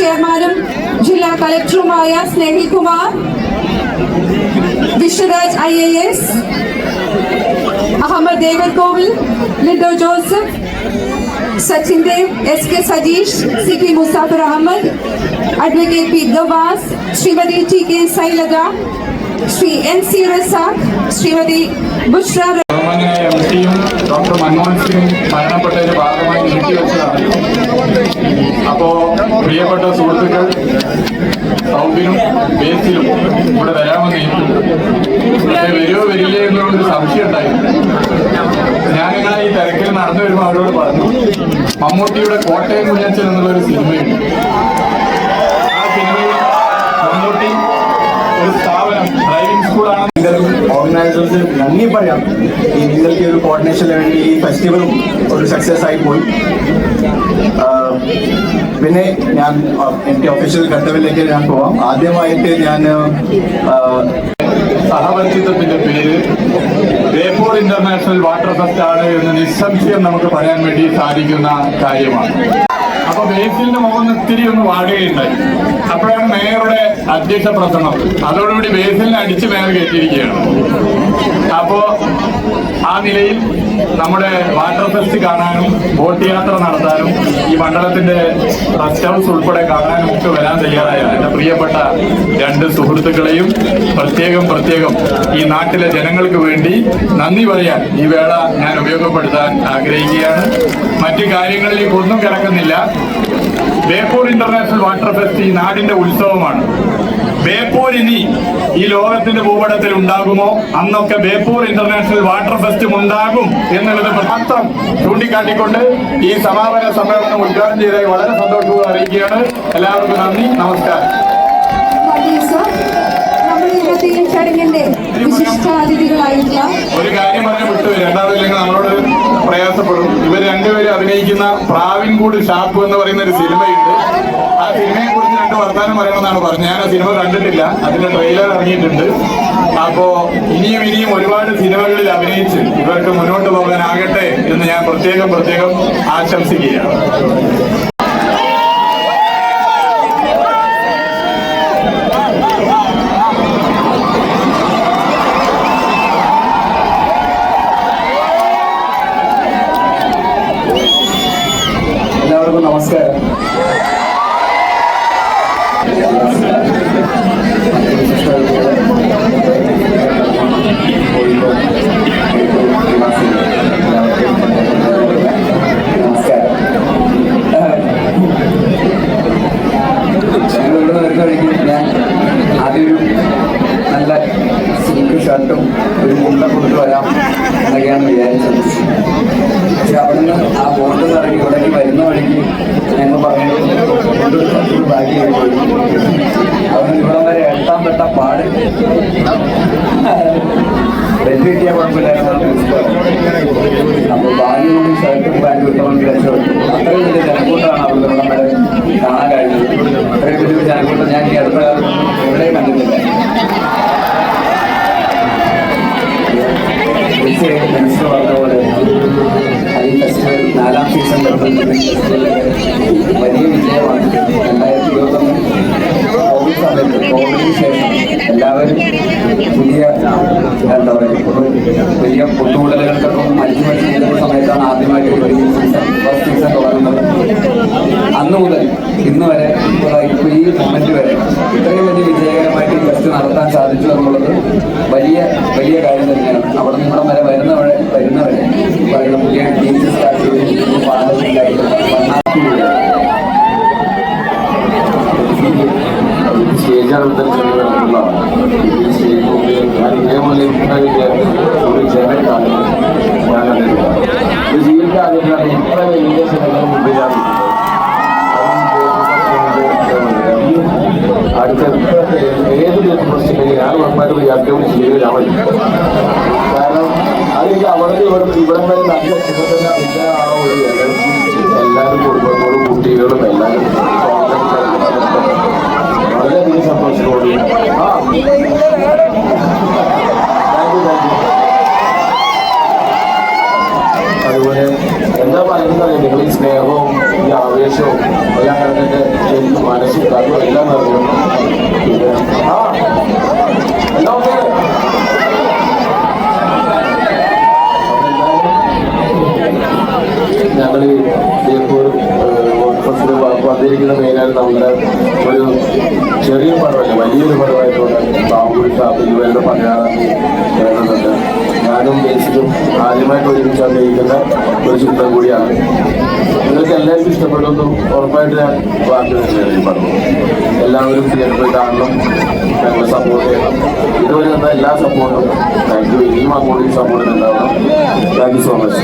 ചെയർമാനും ജില്ലാ കളക്ടറുമായ Snehilkumar, Vishwaraj IAS, Ahammed Devarkovil, Lindo Joseph, Sachin Dev, SK Sajeesh, CP Musafir Ahammed, advocate P Gavas, Shrimati TK Sailaja, Shri NC Razak, Shrimati Bushra. Doctor Manmohan Singh മരണപ്പെട്ടതിന്റെ ഭാഗമായി നീട്ടിവെച്ചതാണ്. അപ്പോ പ്രിയപ്പെട്ട സുഹൃത്തുക്കൾ സൗബിനും ബേസിലും ഇവിടെ വരാമെന്ന് വരുമോ വരില്ലേ എന്നുള്ളൊരു സംശയം ഉണ്ടായിരുന്നു. ഞാനിങ്ങനെ ഈ തിരക്കിൽ നടന്നു വരുമ്പോൾ അവരോട് പറഞ്ഞു, മമ്മൂട്ടിയുടെ കോട്ടയം കുഞ്ഞച്ചൻ എന്നുള്ളൊരു സിനിമയുണ്ട്. ആ സിനിമയിൽ മമ്മൂട്ടി ഒരു സ്ഥാപനം ഡ്രൈവിംഗ് സ്കൂളാണ്. ഓർഗനൈസേഴ്സ് നന്ദി പറയാം. ഈ നിങ്ങൾക്ക് ഒരു കോർഡിനേഷന് വേണ്ടി ഈ ഫെസ്റ്റിവലും ഒരു സക്സസ് ആയി പോയി. പിന്നെ ഞാൻ എൻ്റെ ഒഫീഷ്യൽ കർത്തവ്യത്തിലേക്ക് ഞാൻ പോവാം. ആദ്യമായിട്ട് ഞാൻ സഹവർത്തിത്വത്തിന്റെ പേര് ബേപ്പൂർ ഇന്റർനാഷണൽ വാട്ടർ ഫെസ്റ്റ് ആണ് എന്ന് നിസ്സംശയം നമുക്ക് പറയാൻ വേണ്ടി സാധിക്കുന്ന കാര്യമാണ്. അപ്പൊ ബേസിലിന്റെ മുഖം ഇത്തിരി ഒന്ന് വാടുകയുണ്ടായി. അപ്പോഴാണ് മേയറുടെ അധ്യക്ഷ പ്രസംഗം. അതോടുകൂടി ബേസിലിനെ അടിച്ച് മേയർ കയറ്റിയിരിക്കുകയാണ്. അപ്പോ ആ നിലയിൽ നമ്മുടെ വാട്ടർ ഫെസ്റ്റ് കാണാനും ബോട്ട് യാത്ര നടത്താനും ഈ മണ്ഡലത്തിന്റെ റെസ്റ്റ് ഹൗസ് ഉൾപ്പെടെ കാണാനും ഒക്കെ വരാൻ തയ്യാറായ എന്റെ പ്രിയപ്പെട്ട രണ്ട് സുഹൃത്തുക്കളെയും പ്രത്യേകം ഈ നാട്ടിലെ ജനങ്ങൾക്ക് വേണ്ടി നന്ദി പറയാൻ ഈ വേള ഞാൻ ഉപയോഗപ്പെടുത്താൻ ആഗ്രഹിക്കുകയാണ്. മറ്റു കാര്യങ്ങളിലേക്ക് ഒന്നും കിടക്കുന്നില്ല. ബേപ്പൂർ ഇന്റർനാഷണൽ വാട്ടർ ഫെസ്റ്റ് ഈ നാടിന്റെ ഉത്സവമാണ്. ബേപ്പൂർ ഇനി ഈ ലോകത്തിന്റെ ഭൂപടത്തിൽ ഉണ്ടാകുമോ അന്നൊക്കെ ബേപ്പൂർ ഇന്റർനാഷണൽ വാട്ടർ ഫെസ്റ്റും ഉണ്ടാകും എന്നുള്ളത് മാത്രം ചൂണ്ടിക്കാട്ടിക്കൊണ്ട് ഈ സമാപന സമ്മേളനം ഉദ്ഘാടനം ചെയ്തതായി വളരെ സന്തോഷപൂർവ്വം അറിയിക്കുകയാണ്. എല്ലാവർക്കും നന്ദി, നമസ്കാരം. ഒരു കാര്യം പറഞ്ഞ് വിട്ടുപോയി, രണ്ടാമതില്ലെങ്കിൽ നമ്മളോട് പ്രയാസപ്പെടും. ഇവർ രണ്ടുപേരും അഭിനയിക്കുന്ന പ്രാവിൻകൂട് ഷാപ്പ് എന്ന് പറയുന്ന ഒരു സിനിമയുണ്ട്. ആ സിനിമയെ കുറിച്ച് രണ്ട് വർത്താനം പറയണമെന്നാണ് പറഞ്ഞത്. ഞാൻ ആ സിനിമ കണ്ടിട്ടില്ല, അതിന്റെ ട്രെയിലർ ഇറങ്ങിയിട്ടുണ്ട്. അപ്പോ ഇനിയും ഒരുപാട് സിനിമകളിൽ അഭിനയിച്ച് ഇവർക്ക് മുന്നോട്ട് പോകാനാകട്ടെ എന്ന് ഞാൻ പ്രത്യേകം ആശംസിക്കുകയാണ്. എല്ലാവർക്കും നമസ്കാരം. ഞാൻ ആദ്യം നല്ല സിൽക്ക് ഷർട്ടും ഒരു മുണ്ട കൊടുത്ത് വരാം എന്നൊക്കെയാണ് വിചാരിച്ചത്. പക്ഷെ അവിടെ നിന്ന് ആ ബോർഡിൽ നിന്ന് ഇറങ്ങി ഇവിടേക്ക് വരുന്ന വഴിക്ക് ഞങ്ങൾ പറഞ്ഞത് ബാക്കി അവിടെ ഇവിടം വരെ എട്ടാൻ പെട്ട പാട് ബെല്ല് കിട്ടിയാൽ കുഴപ്പമില്ലായിരുന്നു. അപ്പോൾ ബാഗിനോട് ഷർട്ടും പാൻറ്റും ഇട്ടവർക്ക് രക്ഷപ്പെട്ടു. അത്രയും വലിയ ജനക്കൂട്ടമാണ് അവിടെ ഇവിടം വരെ കാണാൻ കഴിഞ്ഞത്. അത്രയും വലിയൊരു ജനക്കൂട്ടം ഞാൻ ഈ അടുത്ത കാലത്ത് എവിടെയും കണ്ടിട്ടില്ല. മിനിസ്റ്റർ പറഞ്ഞ പോലെ ഈ ഫെസ്റ്റിവൽ 4ാം സീസൺ വലിയ വിജയമാണ്. 2021 കോവിഡ് സമയത്ത്, കോവിഡിന് ശേഷം എല്ലാവരും പുതിയ എന്താ പറയുക വലിയ പൊട്ടുകൂടലുകൾക്കൊക്കെ മരിച്ചു ചെയ്യുന്ന സമയത്താണ് ആദ്യമായിട്ട് ഫസ്റ്റ് സീസൺ തുടങ്ങുന്നത്. അന്ന് മുതൽ ഇന്ന് വരെ ഇപ്പോൾ ഈ മൊമെന്റ് വരെ ഇത്രയും വലിയ വിജയകരമായിട്ട് ഈ ഫെസ്റ്റ് നടത്താൻ സാധിച്ചു എന്നുള്ളത് വലിയ കാര്യം തന്നെയാണ്. അവിടെ നിന്ന് ഇവിടം വരെ വരുന്നവരെ പറയുന്ന പുതിയ ടീംസ് സ്റ്റാർട്ട് ചെയ്ത് പാലത്തിലായിട്ട് സ്റ്റേജാണ് ഒരു ജനക്കാണ് ഞാൻ ജീവിതത്തിൽ ആദ്യമാണ് ഇത്ര വലിയ ജനങ്ങൾ മുമ്പിലാണ്. അടുത്ത ഏത് ദിവസം ഞാൻ ഉറപ്പായിട്ട് യാത്രയോട് ചെയ്യലാവും. കാരണം അതിലേക്ക് ഇവിടം വരെ നല്ല ചിത്രത്തിനാണോ ഒരു എനർജി എല്ലാവരും കുടുംബത്തോടും കുട്ടികളും എല്ലാവരും വളരെയധികം സന്തോഷത്തോടെ അതുപോലെ എന്താ പറയുന്നത്, നിങ്ങൾ ഈ സ്നേഹവും ഈ ആവേശവും എല്ലാം കണ്ടിട്ട് എനിക്ക് മനസ്സും കാര്യം എല്ലാം അറിഞ്ഞു. പിന്നെ എല്ലാം ഓക്കെ. ഞങ്ങൾ ബേപ്പൂർ ഫസ്റ്റിൽ വന്നിരിക്കുന്ന മെയിനായിട്ട് നമ്മുടെ ഒരു ചെറിയ പടമല്ല, വലിയൊരു പടമായിട്ടുള്ള ബാബുൾ ഷാപ്പിൽ ഇവരുടെ പടയാണ് കേൾക്കുന്നുണ്ട്. ഞാനും ബേസിലും ആദ്യമായിട്ട് ഒരുമിച്ച് അഭിനയിക്കുന്ന ഒരു ചിത്രം കൂടിയാണ്. നിങ്ങൾക്ക് എല്ലാവർക്കും ഇഷ്ടപ്പെടുന്നു ഉറപ്പായിട്ട് ഞാൻ വാക്ക് തന്നെയാണ് ഈ പടം. എല്ലാവരും തിയേറ്ററിൽ പോയി കാണണം, ഞങ്ങളെ സപ്പോർട്ട് ചെയ്യണം. ഇതുവരെ തന്ന എല്ലാ സപ്പോർട്ടും താങ്ക് യു. ഇനിയും അങ്ങോട്ടും സപ്പോർട്ട് ഉണ്ടാവണം. Thank you so much.